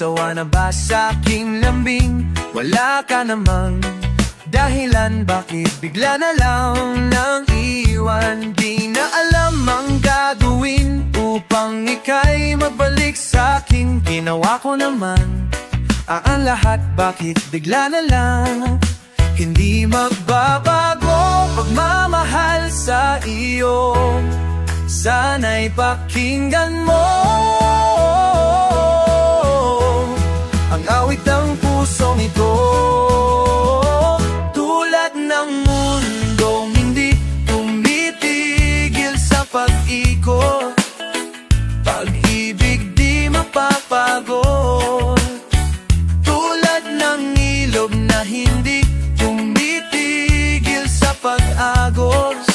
sawa na ba sa aking lambing? Wala ka namang dahilan, bakit bigla na lang nang iwan? Di na alam ang gagawin upang ika'y magbalik sa akin. Ginawa ko naman ang lahat, bakit bigla na lang? Hindi magbabago pagmamahal sa iyo, sana'y pakinggan mo ang awit ng pusong ito. Tulad ng mundong hindi tumitigil sa pag-ikot, pag-ibig di mapapagod. Tulad ng ilog na hindi tumitigil sa pag-agos,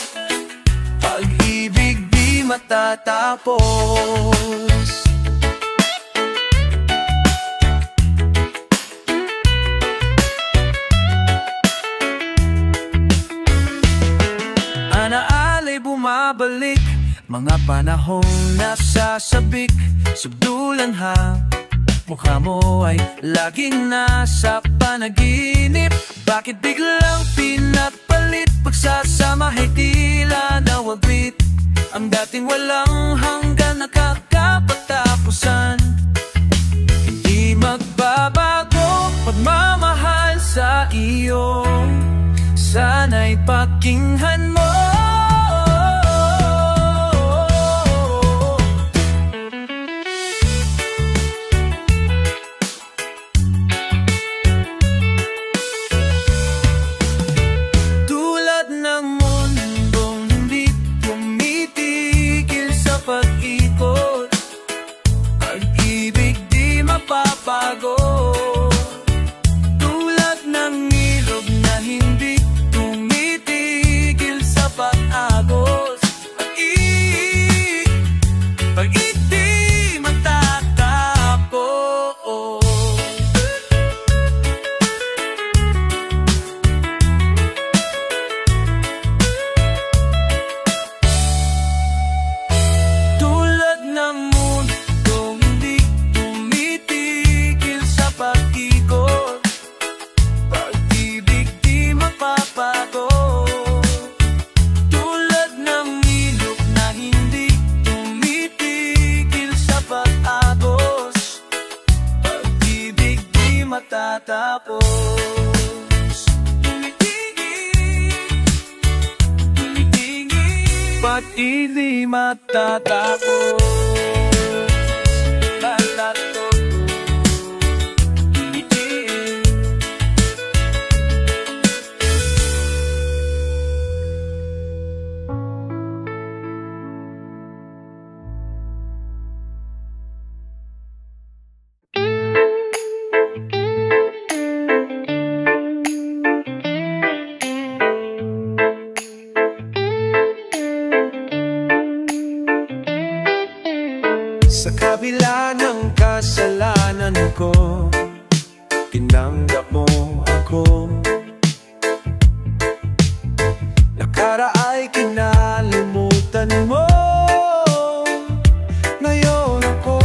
pag-ibig di matatapos. Anaala'y bumabalik, mga panahong nasasabik, subdulan ha. Mukha mo ay laging nasa panaginip, bakit biglang pinagpalit? Pagsasama ay tila nawaglit, ang dating walang hanggan nakakapagtapusan. Hindi magbabago pagmamahal sa iyo, sana'y pakinggan mo. Tulad ng mundong hindi tumitigil sa pag-ikot, pag-ibig di mapapagod. Tulad ng ilog na hindi tumitigil sa pag-agos, pag-ibig di matatapos. Tulad ng mundong hindi tumitigil sa pag-ikot, pag-ibig di mapapagod. Tulad ng ilog na hindi tumitigil sa pag-agos, pag-ibig di matatapos. Pag-ibig di matatapos. Sa kabila ng kasalanan ko, tinanggap mo ako. Nakaraay kinalimutan mo, ngayon ako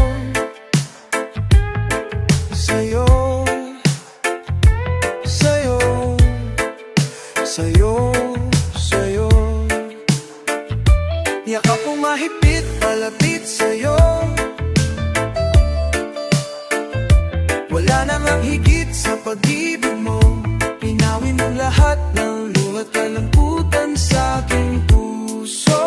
sa'yo, sa'yo, sa'yo, sa'yo. Yakap mo mahigpit, palapit sa'yo. Wala namang higit sa pag-ibig mo, pinawin mo lahat ng luhat kalamputan sa aking puso.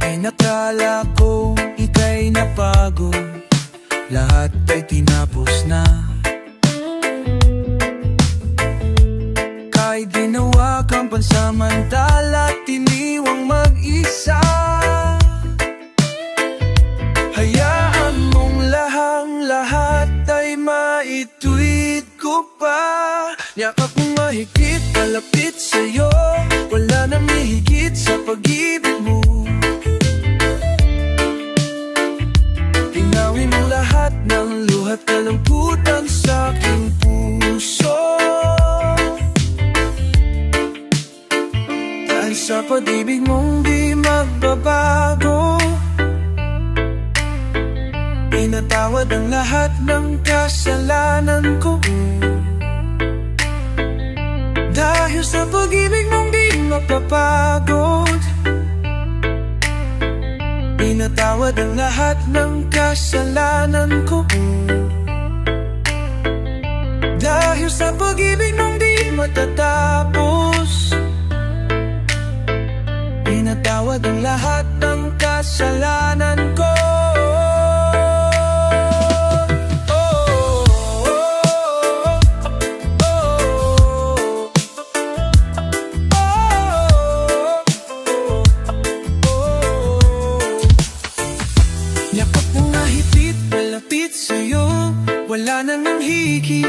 Ay nakala ko ika'y napagod, lahat ay tinapos na. Kahit ginawa kang pansamantala, tiniwang mag-isa. Hayaan mong lahat ay maituwid ko pa. Yakap mong mahigpit, palapit sa'yo. Wala nang higit sa pag-ibig mo. Tinawin mo lahat ng luhat kalamputan sa aking puso. Dahil sa pag-ibig mong di magbabago, pinatawad ang lahat ng kasalanan ko. Dahil sa pag-ibig mong di magpapagod, pinatawad ang lahat ng kasalanan ko. Dahil sa pag-ibig mong di matatapos, pinatawad ang lahat ng kasalanan ko. Yakap mo nga higit, malapit sa'yo. Wala na nang higit,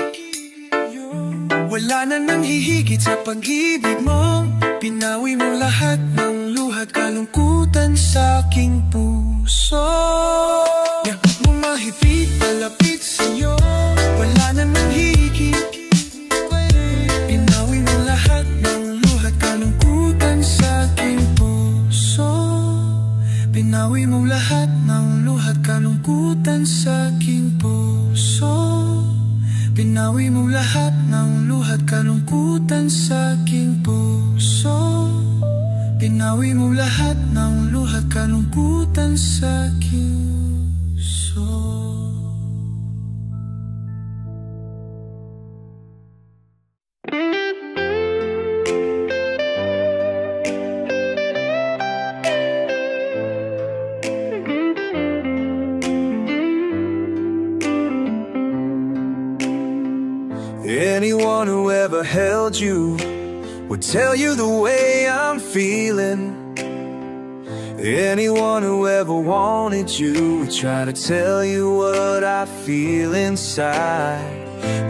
wala na nang hihigit sa pag-ibig mo. Pinawi mo lahat ng luhat, kalungkutan sa aking puso. Yakap mo mahigit, malapit sa'yo. Wala na nang hihigit, pinawi mo lahat ng luhat, kalungkutan sa aking puso. Pinawi mo lahat ng luhat, kalungkutan sa aking puso. Pinawi mo lahat ng luhat, kalungkutan sa aking puso. Pinawi mo lahat ng luhat, kalungkutan sa aking puso. Anyone who ever held you would tell you the way I'm feeling. Anyone who ever wanted you would try to tell you what I feel inside.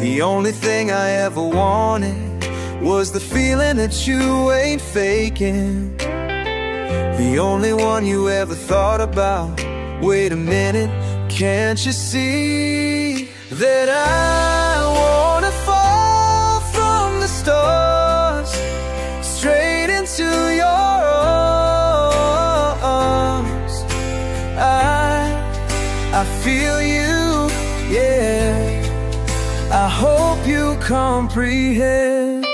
The only thing I ever wanted was the feeling that you ain't faking. The only one you ever thought about. Wait a minute, can't you see that I wanna fall from the stars straight into your arms? I feel you, yeah. I hope you comprehend.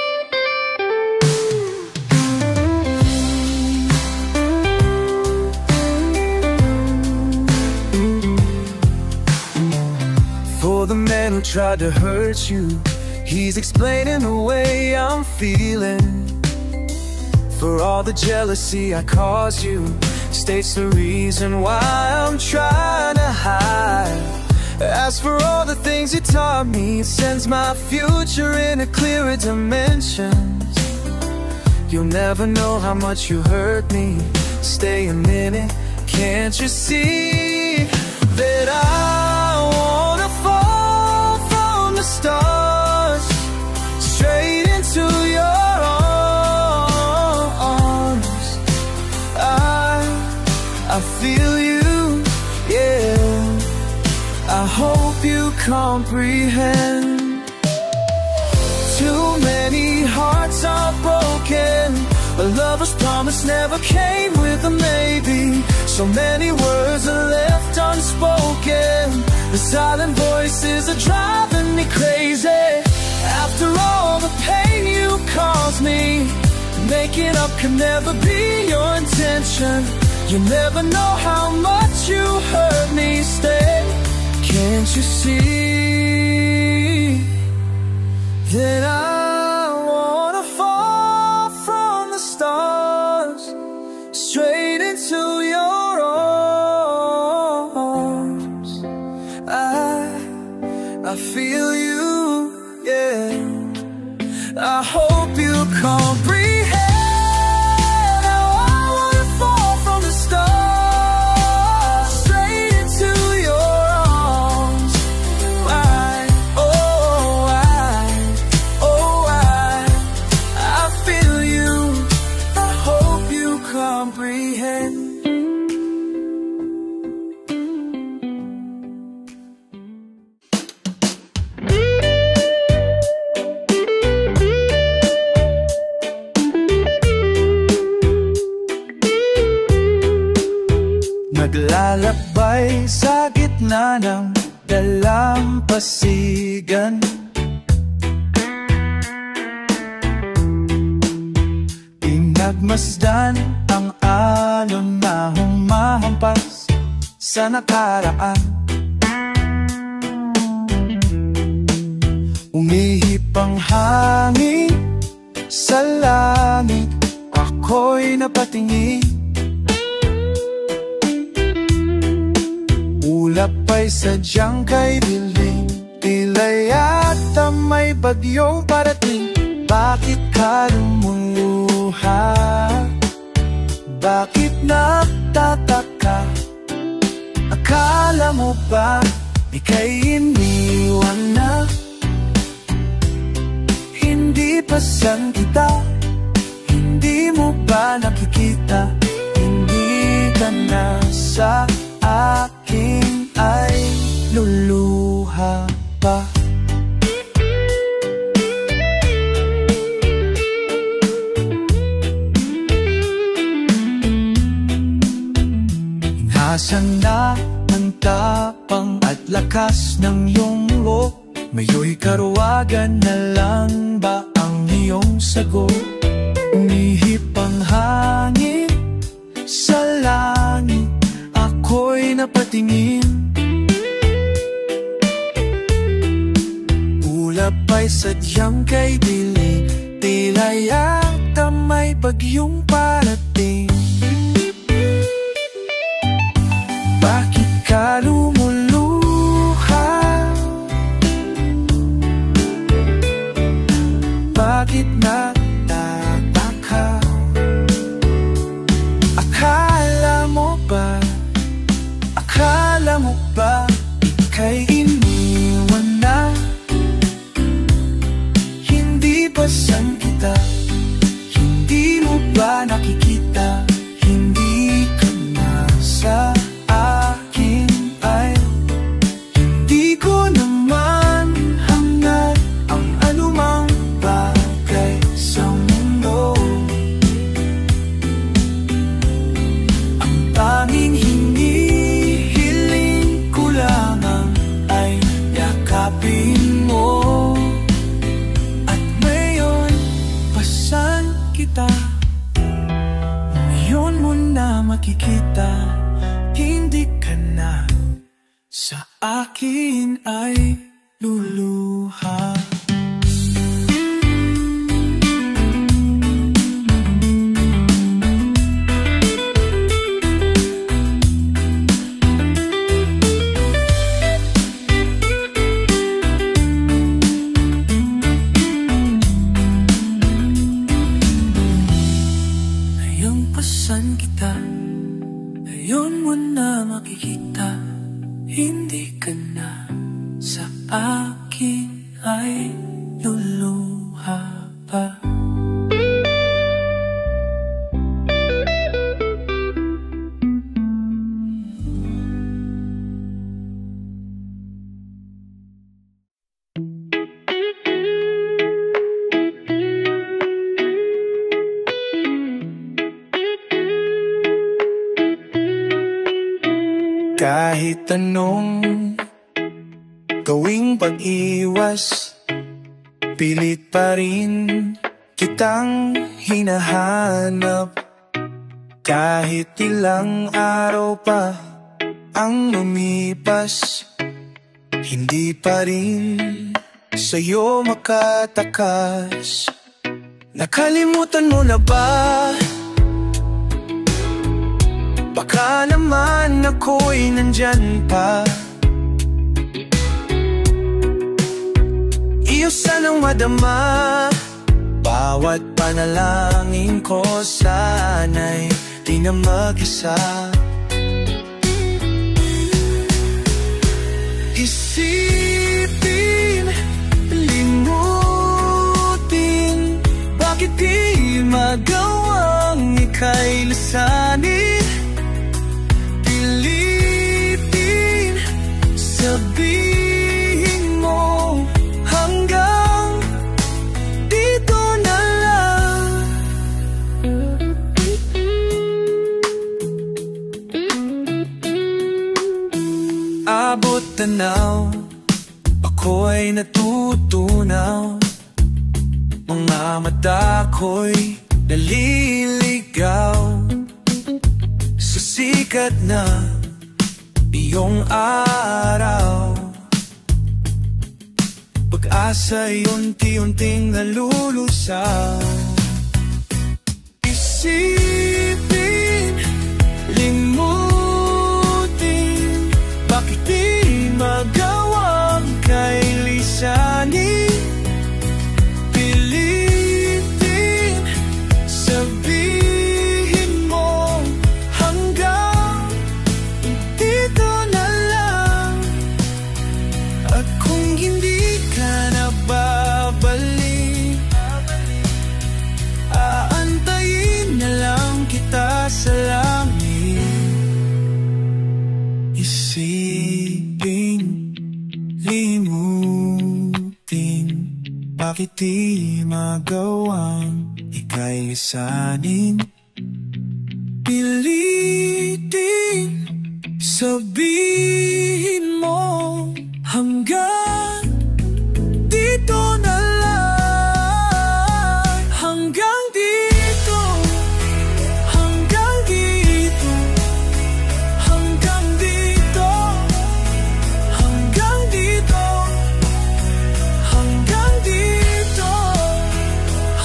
For the man who tried to hurt you, he's explaining the way I'm feeling. For all the jealousy I caused you, states the reason why I'm trying to hide. As for all the things you taught me, it sends my future into clearer dimensions. You'll never know how much you hurt me. Stay a minute, can't you see that I wanna fall from the stars straight into your arms? I feel you, yeah. I hope you comprehend. Too many hearts are broken. A lover's promise never came with a maybe. So many words are left unspoken. The silent voices are driving me crazy. After all the pain you caused me, making up can never be your intention. You never know how much you hurt me. Stay, can't you see that I wanna fall from the stars straight into your arms? I feel you, yeah. I hope you comprehend. naglalakbay sa gitna ng dalampasigan. Pinagmasdan ang alon na humahampas sa nakaraan. Umihip ang hangin sa langit, ako'y napatingin. Ulap ay sadyang kay dilim, tila yata may bagyong parating. Bakit ka lumuluha? Bakit nagtataka? Akala mo ba ika'y iniwan na? Hindi pasan kita, hindi mo ba nakikita? Hindi ka na sa akin ay luluha pa. Nasaan na ang tapang at lakas ng iyong loob? Mayo'y karuwagan na lang ba ang iyong sagot? Umihip ang hangin sa langit, ako'y napatingin. Ulap ay sadyang kay dilim, tila yata may bagyong parating. Bakit ka lumuluha? Bakit nagtataka? Akala mo ba ika'y iniwan na? Hindi pasan kita, hindi mo ba nakikita? Hindi ka na sa akin ay hindi ko naman hangad ang anumang bagay sa mundo. Ang tanging hinihiling ko lamang ay yakapin mo. At ngayon, pasan kita, ngayon mo na makikita. Hindi ka na sa akin ay luluha. Ngayong pasan kita, ngayon mo na makikita. Hindi ka na sa akin ay luluha pa. Kahit anong gawing pag-iwas, pilit pa rin kitang hinahanap. Kahit ilang araw pa ang lumipas, hindi pa rin sa'yo makatakas. Nakalimutan mo na ba? Baka naman ako'y nandyan pa. Iyo sanang madama bawat panalangin ko, sana'y di na mag-isa. Isipin, limutin, bakit di magawang ika'y lisanin? Pilitin, sabihin mo hanggang dito na lang. tanaw, ako'y natutunaw. Mga mata ko'y naliligaw sa sikat na iyong araw. Pag-asa'y unti-unting nalulusaw. Isipin, limutin, bakit di magawang kay lisanin? Pilitin, sabihin mo hanggang dito na lang. At kung hindi ka na babalik, aantayin na lang kita sa langit. Isipin, limutin, bakit di magawang ika'y lisanin? Pilitin, sabihin mo hanggang dito na lang. Hanggang dito, hanggang dito, hanggang dito, hanggang dito, hanggang dito,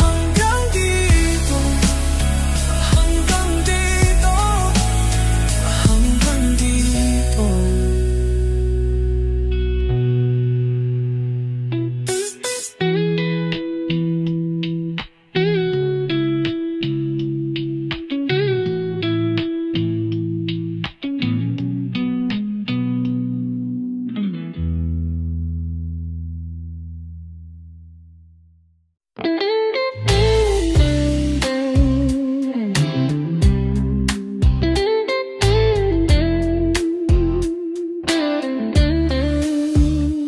hanggang dito, hanggang dito, hanggang dito.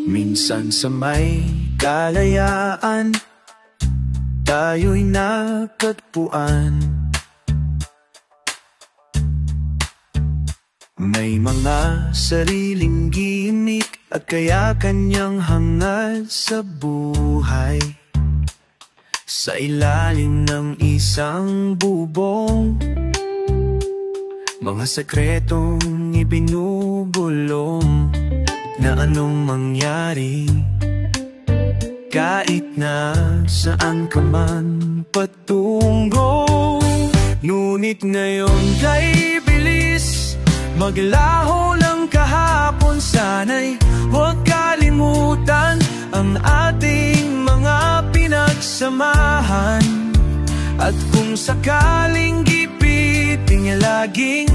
Minsan sa may kalayaan, tayo'y natagpuan. May mga sariling gimik at kaya kanyang hangad sa buhay. Sa ilalim ng isang bubong, mga sekretong ibinubulong. Na anong mangyari, kahit na saan ka man patungo. Ngunit ngayon kay bilis maglaho ng kahapon. Sana'y huwag kalimutan ang ating mga pinagsamahan. At kung sakaling gipitin, laging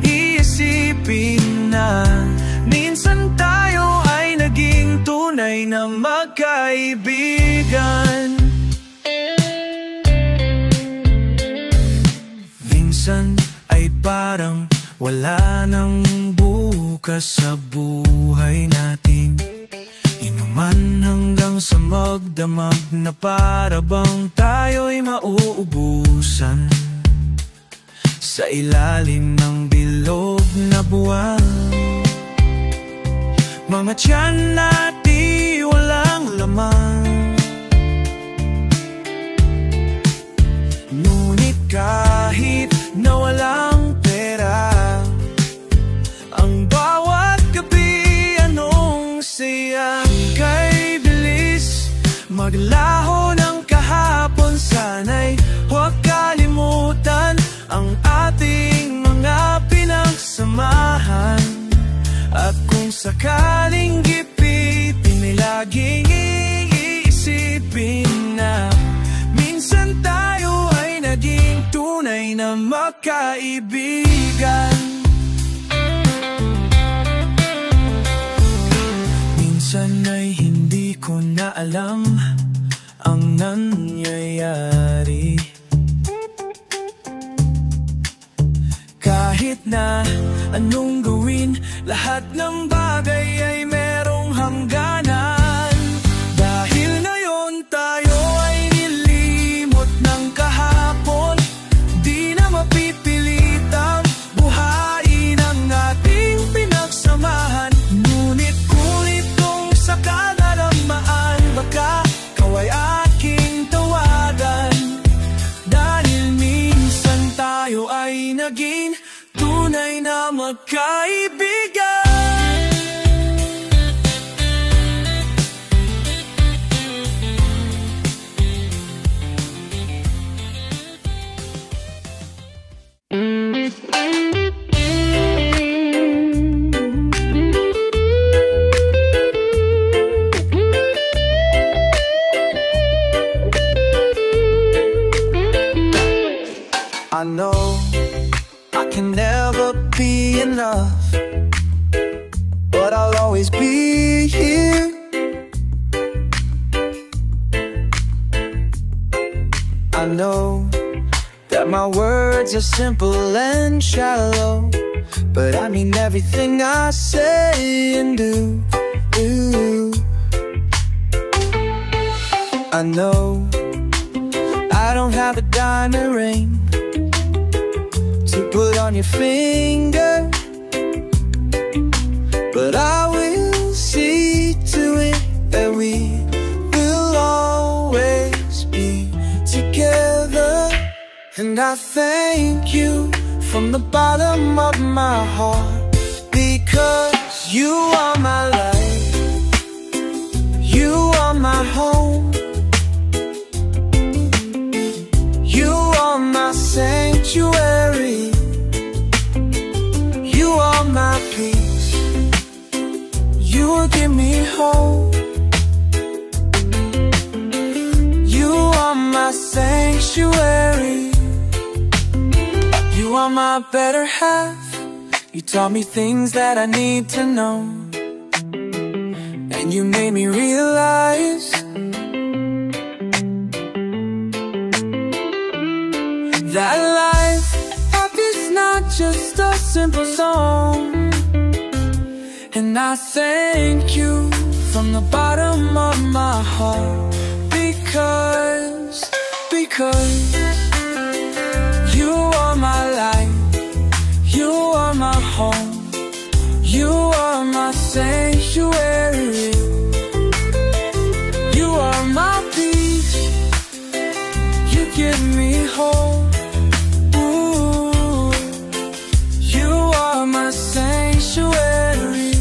iisipin na minsan tayo ay naging tunay na magkaibigan. Minsan ay parang wala nang bukas sa buhay natin. Inuman hanggang sa magdamag na para bang tayo'y mauubusan sa ilalim ng bilog na buwan. Mga tiyan natin walang laman, ngunit kahit na walang pera, ang bawat gabi anong saya. Kay bilis maglaho ng kahapon. Sana'y huwag kalimutan ang ating mga pinagsamahan. At kung sakaling gipitin, ay laging iisipin na minsan tayo ay naging tunay na magkaibigan. Minsan ay hindi ko na alam ang nangyayari. Kahit na anong gawin, lahat ng bagay ay merong hangganan. Dahil ngayon tayo ay nilimot ng kahapon, di na mapipilitang buhayin ang ating pinagsamahan. Ngunit kung naging tunay na magkaibigan. I know I can never be enough, but I'll always be here. I know that my words are simple and shallow, but I mean everything I say and do. I know I don't have a diamond ring to put on your finger, but I will see to it that we will always be together. And I thank you from the bottom of my heart, because you are my life, you are my home, you are my sanctuary, you are my peace, you will give me hope. You are my sanctuary, you are my better half. You taught me things that I need to know, and you made me realize that life is not just a simple song. And I thank you from the bottom of my heart, because you are my life, you are my home, you are my sanctuary, you are my peace, you give me hope. Ooh, you are my sanctuary,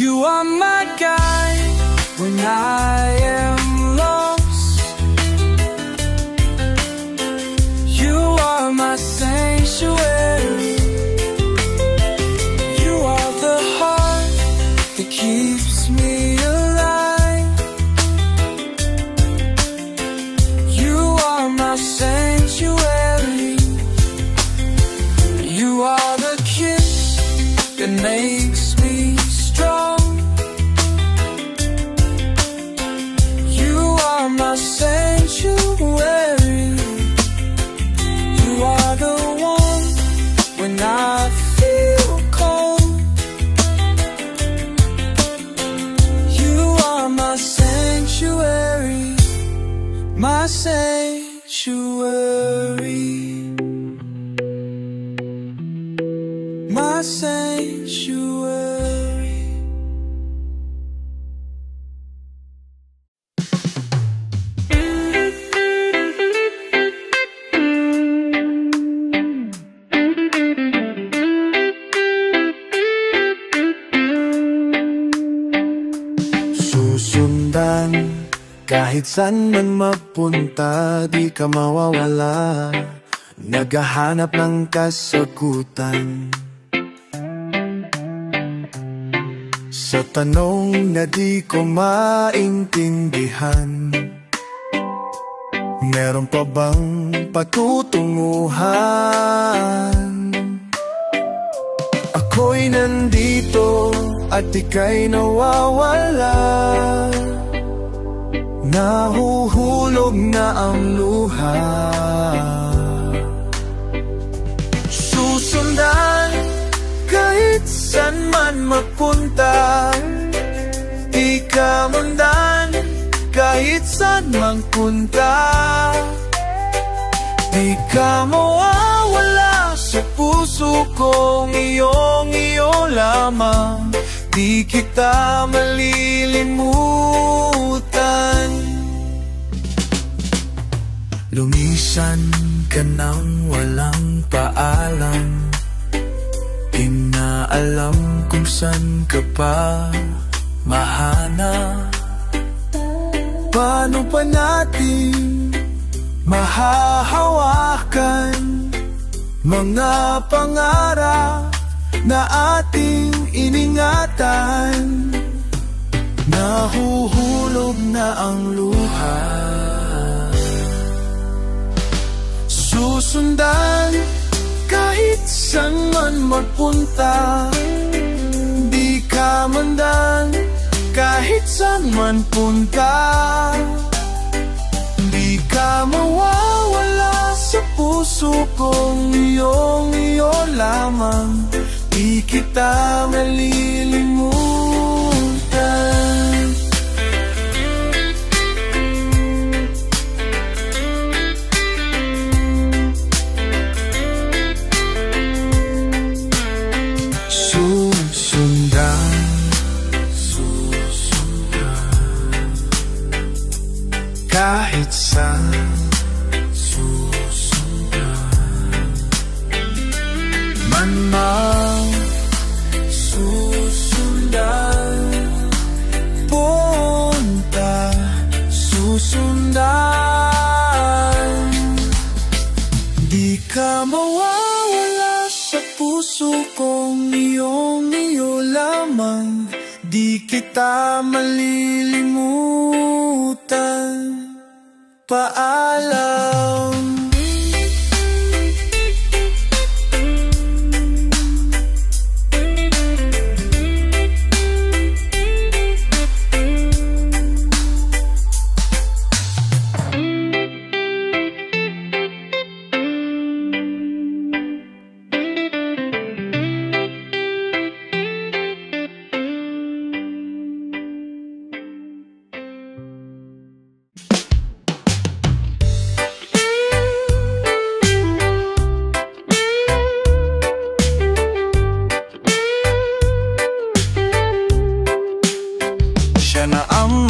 you are my guide when I am lost. You are my sanctuary, you are the heart that keeps me alive. You are my sanctuary, you are the kiss that makes me strong. You are my sanctuary, you are the one when I feel cold. You are my sanctuary, my sanctuary, my sanctuary. Susundan kahit saan man mapunta, di ka mawawala. Naghahanap ng kasagutan sa tanong na di ko maintindihan. Meron pa bang patutunguhan? Ako'y nandito at ika'y nawawala. Nahuhulog na ang luha. Susundan kahit saan man mapunta, di ka mundan kahit saan man punta. Di ka mawawala sa puso kong iyo lamang. Di kita malilimutan. Lumisan ka nang walang paalam, inaalam kung saan ka pa mahanap. Paano pa natin mahahawakan mga pangarap na ating iningatan? Nahuhulog na ang luha, susundan kahit saan man magpunta. Di ka mandan kahit saan man punta. Di ka mawawala sa puso kong iyo lamang. Di kita malilimutan. Kahit saan susundan, man susundan, punta susundan. Di ka mawawala sa puso kong iyo lamang. Di kita malilimutan. Paalam.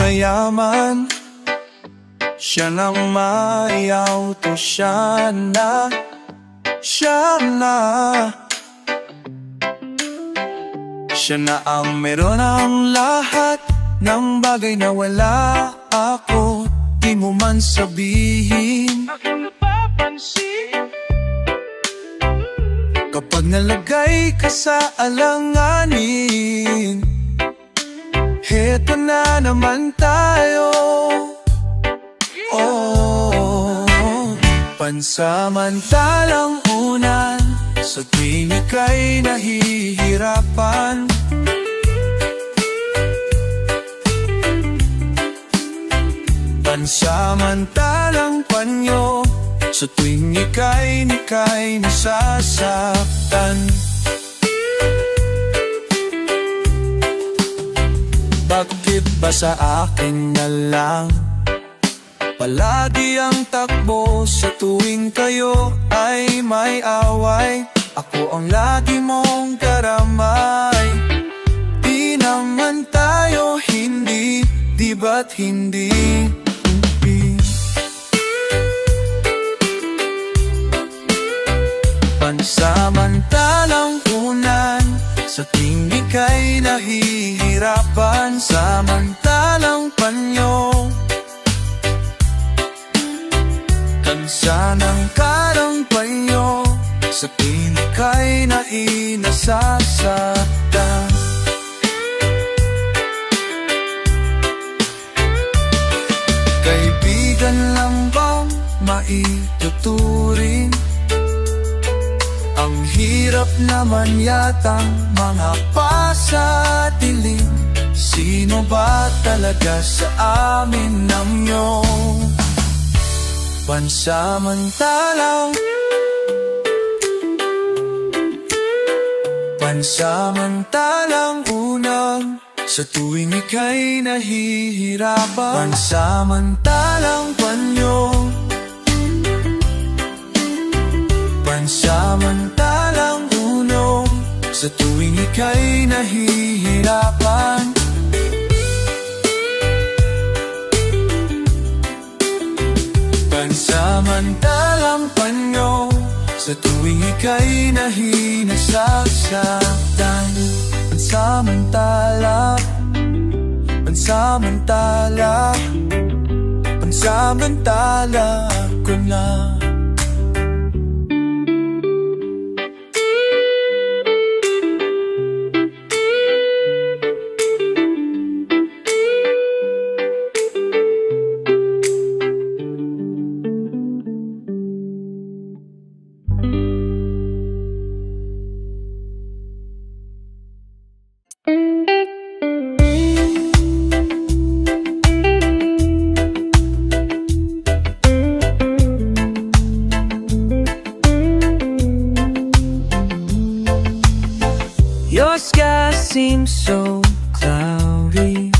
Mayaman, siya nang mayaw to, siya na. Siya na ang meron ng lahat ng bagay na wala ako. Di mo man sabihin, ako napapansin. Kapag nalagay ka sa alanganin, heto na naman tayo. Oh, pansamantalang unan, sa tuwing ika'y nahihirapan. Pansamantalang panyo, sa tuwing ika'y nasasaktan. Bakit ba sa akin na lang palagi ang takbo, sa tuwing kayo ay may away? Ako ang lagi mong karamay. Di naman tayo hindi, di ba't hindi? Pansamantalang unan, sa tuwing ika'y nahihirapan. Samantalang panyo, kansa ng karang panyo, sa tuwing ika'y nasasaktan. Kaibigan lang bang maituturing? Ang hirap naman yatang mga pasatiling. Sino ba talaga sa amin ng iyong pansamantalang? Pansamantalang unang, sa tuwing ika'y nahihirapan. Pansamantalang panyo, pansamantalang uno, sa tuwing ika'y nahihirapan. Pansamantalang Pansamantalang panyo sa tuwing ika'y nahinasasaktan. Pansamantala, pansamantala, pansamantala ko na. Your sky seems so cloudy,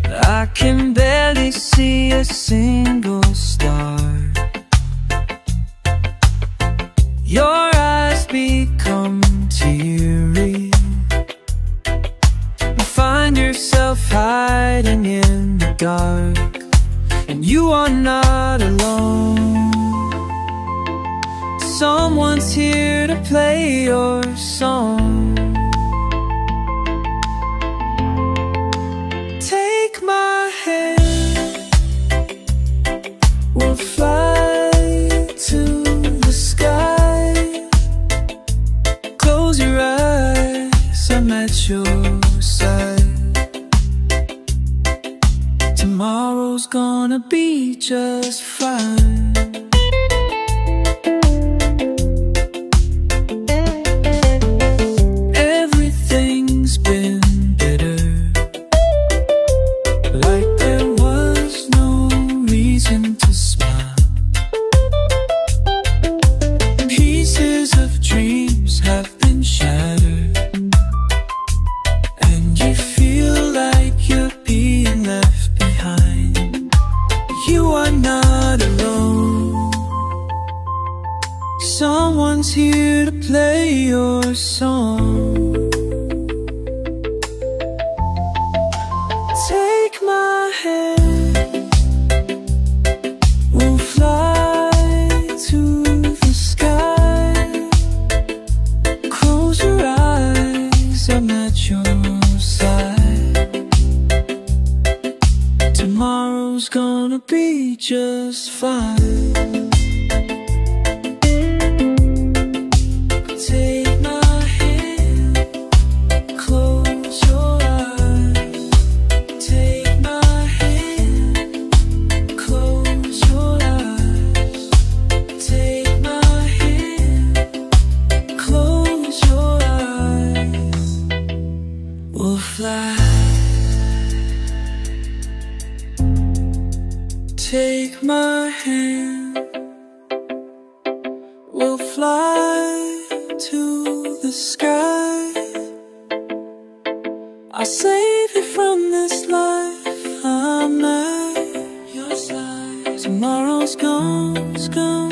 I can barely see a single star. Your eyes become teary, you find yourself hiding in the dark, and you are not alone. Someone's here to play your song. Take my hand, we'll fly to the sky. Close your eyes, I'm at your side. Tomorrow's gonna be just fine. Someone's here to play your song. Take my hand, we'll fly to the sky. Close your eyes, I'm at your side. Tomorrow's gonna be just fine. We'll fly. Take my hand, we'll fly to the sky. I'll save you from this life, I'm at your side. Tomorrow's gone, it's gone.